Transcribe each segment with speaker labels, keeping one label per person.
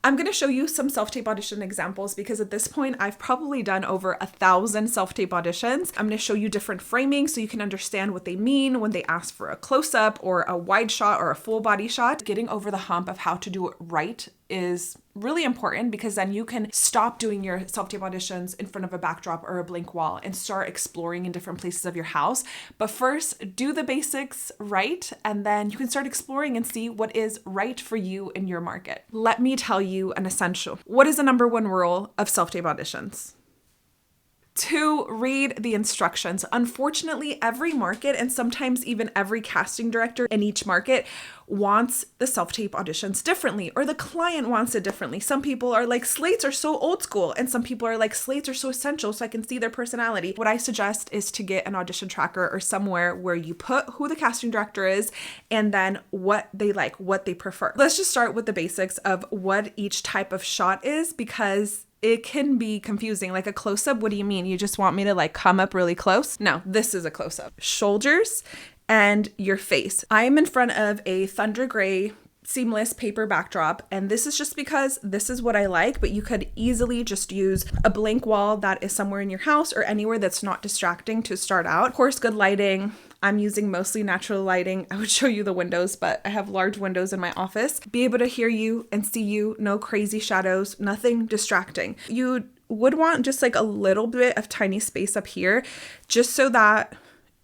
Speaker 1: I'm going to show you some self-tape audition examples because at this point I've probably done over 1,000 self-tape auditions. I'm going to show you different framing so you can understand what they mean when they ask for a close-up or a wide shot or a full body shot. Getting over the hump of how to do it right is really important because then you can stop doing your self-tape auditions in front of a backdrop or a blank wall and start exploring in different places of your house. But first, do the basics right, and then you can start exploring and see what is right for you in your market. Let me tell you an essential. What is the number one rule of self-tape auditions? To read the instructions. Unfortunately, every market and sometimes even every casting director in each market wants the self-tape auditions differently, or the client wants it differently. Some people are like, slates are so old school, and some people are like, slates are so essential so I can see their personality. What I suggest is to get an audition tracker or somewhere where you put who the casting director is and then what they like, what they prefer. Let's just start with the basics of what each type of shot is, because it can be confusing. Like a close-up, what do you mean? You just want me to like come up really close? No, this is a close-up. Shoulders and your face. I am in front of a thunder gray seamless paper backdrop, and this is just because this is what I like, but you could easily just use a blank wall that is somewhere in your house or anywhere that's not distracting to start out. Of course, good lighting. I'm using mostly natural lighting. I would show you the windows, but I have large windows in my office. Be able to hear you and see you, no crazy shadows, nothing distracting. You would want just like a little bit of tiny space up here, just so that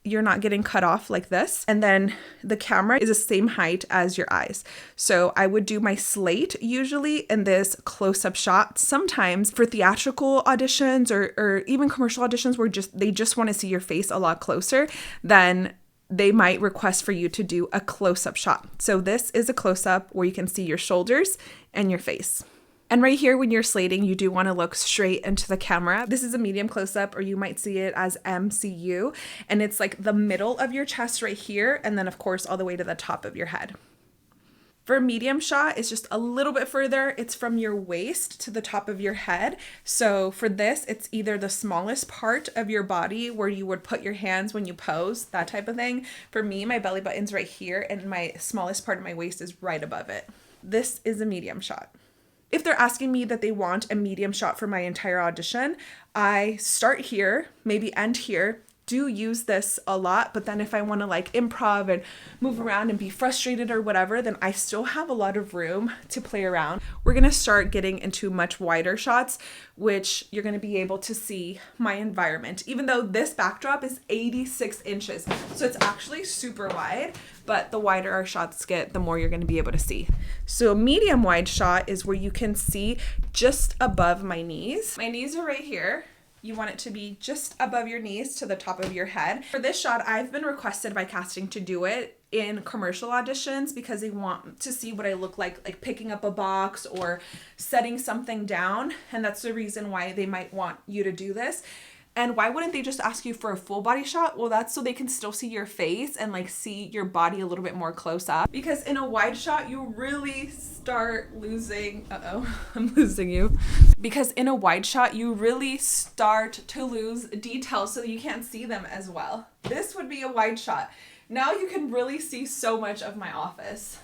Speaker 1: you're not getting cut off like this. And then the camera is the same height as your eyes. So I would do my slate usually in this close-up shot. Sometimes for theatrical auditions or even commercial auditions where they just want to see your face a lot closer, then they might request for you to do a close-up shot. So this is a close-up where you can see your shoulders and your face. And right here, when you're slating, you do want to look straight into the camera. This is a medium close-up, or you might see it as MCU, and it's like the middle of your chest right here, and then of course all the way to the top of your head. For a medium shot, it's just a little bit further. It's from your waist to the top of your head. So for this, it's either the smallest part of your body where you would put your hands when you pose, that type of thing. For me, my belly button's right here, and my smallest part of my waist is right above it. This is a medium shot. If they're asking me that they want a medium shot for my entire audition, I start here, maybe end here. Do use this a lot, but then if I want to like improv and move around and be frustrated or whatever, then I still have a lot of room to play around. We're going to start getting into much wider shots, which you're going to be able to see my environment, even though this backdrop is 86 inches. So it's actually super wide, but the wider our shots get, the more you're going to be able to see. So a medium wide shot is where you can see just above my knees. My knees are right here. You want it to be just above your knees to the top of your head. For this shot, I've been requested by casting to do it in commercial auditions because they want to see what I look like picking up a box or setting something down. And that's the reason why they might want you to do this. And why wouldn't they just ask you for a full body shot? Well, that's so they can still see your face and like see your body a little bit more close up. Because in a wide shot, you really start losing, I'm losing you. Because in a wide shot, you really start to lose details so you can't see them as well. This would be a wide shot. Now you can really see so much of my office.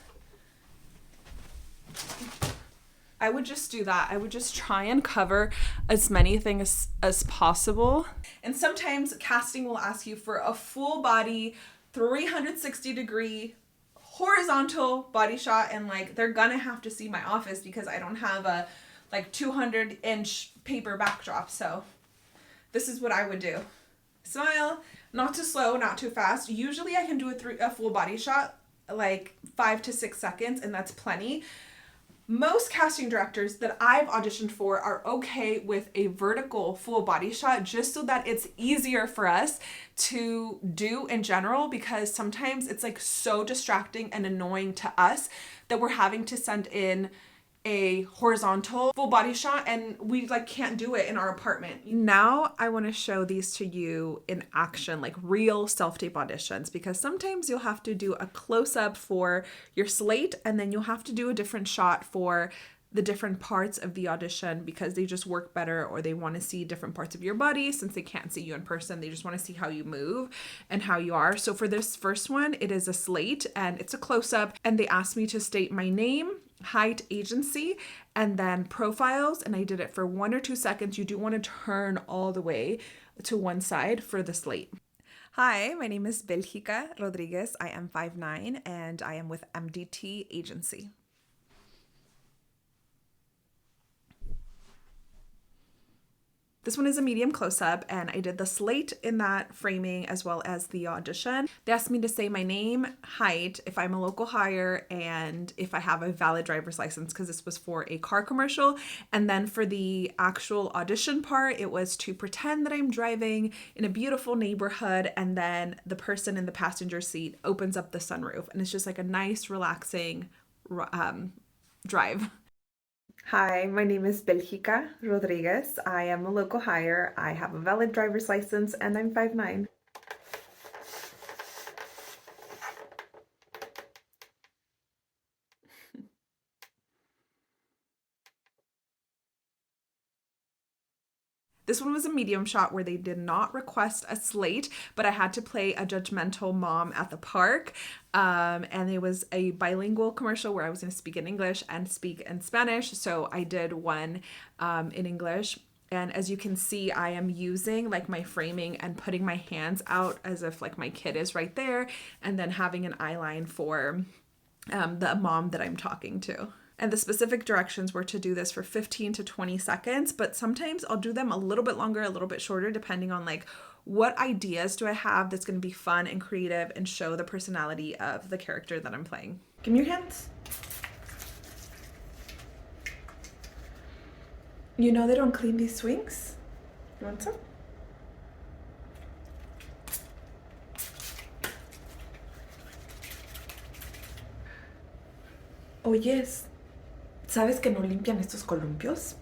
Speaker 1: I would just do that. I would just try and cover as many things as possible. And sometimes casting will ask you for a full body, 360 degree, horizontal body shot. And like, they're gonna have to see my office because I don't have a like 200-inch paper backdrop. So this is what I would do. Smile, not too slow, not too fast. Usually I can do a full body shot, like 5 to 6 seconds, and that's plenty. Most casting directors that I've auditioned for are okay with a vertical full body shot just so that it's easier for us to do in general, because sometimes it's like so distracting and annoying to us that we're having to send in a horizontal full body shot and we like can't do it in our apartment. Now I want to show these to you in action, like real self-tape auditions, because sometimes you'll have to do a close-up for your slate and then you'll have to do a different shot for the different parts of the audition because they just work better, or they want to see different parts of your body since they can't see you in person. They just want to see how you move and how you are. So for this first one, it is a slate and it's a close-up, and they asked me to state my name, height, agency, and then profiles. And I did it for 1 or 2 seconds. You do want to turn all the way to one side for the slate. Hi, my name is Belgica Rodriguez. I am 5'9" and I am with MDT Agency. This one is a medium close-up, and I did the slate in that framing as well as the audition. They asked me to say my name, height, if I'm a local hire, and if I have a valid driver's license, because this was for a car commercial. And then for the actual audition part, it was to pretend that I'm driving in a beautiful neighborhood, and then the person in the passenger seat opens up the sunroof, and it's just like a nice, relaxing drive. Hi, my name is Belgica Rodriguez. I am a local hire. I have a valid driver's license and I'm 5'9". This one was a medium shot where they did not request a slate, but I had to play a judgmental mom at the park. And it was a bilingual commercial where I was going to speak in English and speak in Spanish. So I did one in English. And as you can see, I am using like my framing and putting my hands out as if like my kid is right there, and then having an eye line for the mom that I'm talking to. And the specific directions were to do this for 15 to 20 seconds, but sometimes I'll do them a little bit longer, a little bit shorter, depending on like what ideas do I have that's going to be fun and creative and show the personality of the character that I'm playing. Give me your hands. You know they don't clean these swings? You want some? Oh yes. ¿Sabes que no limpian estos columpios?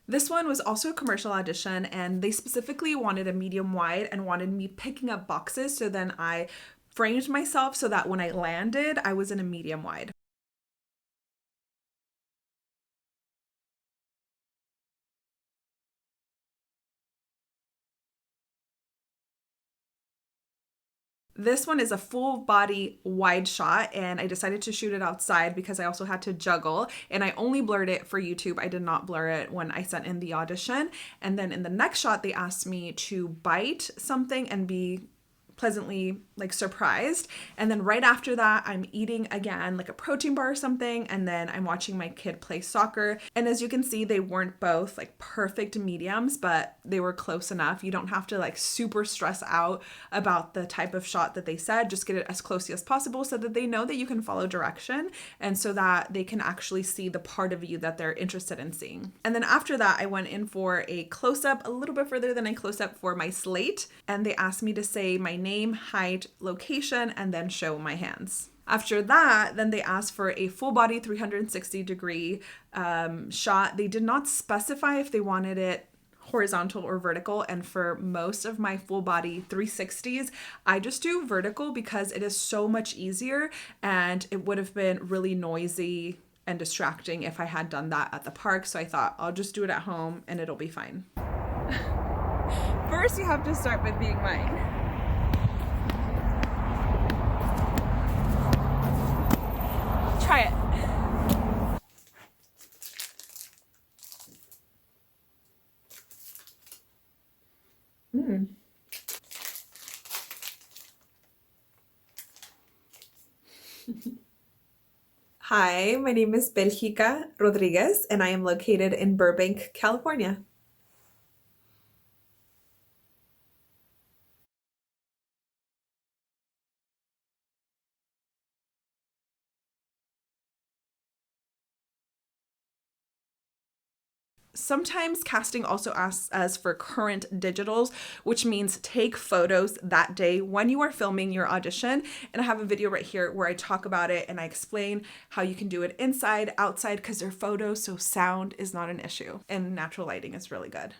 Speaker 1: This one was also a commercial audition, and they specifically wanted a medium wide and wanted me picking up boxes. So then I framed myself so that when I landed, I was in a medium wide. This one is a full body wide shot, and I decided to shoot it outside because I also had to juggle, and I only blurred it for YouTube. I did not blur it when I sent in the audition. And then in the next shot, they asked me to bite something and be pleasantly like surprised. And then right after that, I'm eating again like a protein bar or something, and then I'm watching my kid play soccer. And as you can see, they weren't both like perfect mediums, but they were close enough. You don't have to like super stress out about the type of shot that they said. Just get it as closely as possible so that they know that you can follow direction, and so that they can actually see the part of you that they're interested in seeing. And then after that, I went in for a close-up a little bit further than a close-up for my slate, and they asked me to say my name, height, location, and then show my hands. After that, then they asked for a full body 360-degree shot. They did not specify if they wanted it horizontal or vertical, and for most of my full body 360s, I just do vertical because it is so much easier, and it would have been really noisy and distracting if I had done that at the park. So I thought I'll just do it at home and it'll be fine. First, you have to start with being mine. Try it. Hi, my name is Belgica Rodriguez, and I am located in Burbank, California. Sometimes casting also asks us for current digitals, which means take photos that day when you are filming your audition. And I have a video right here where I talk about it and I explain how you can do it inside, outside, because they're photos, so sound is not an issue. And natural lighting is really good.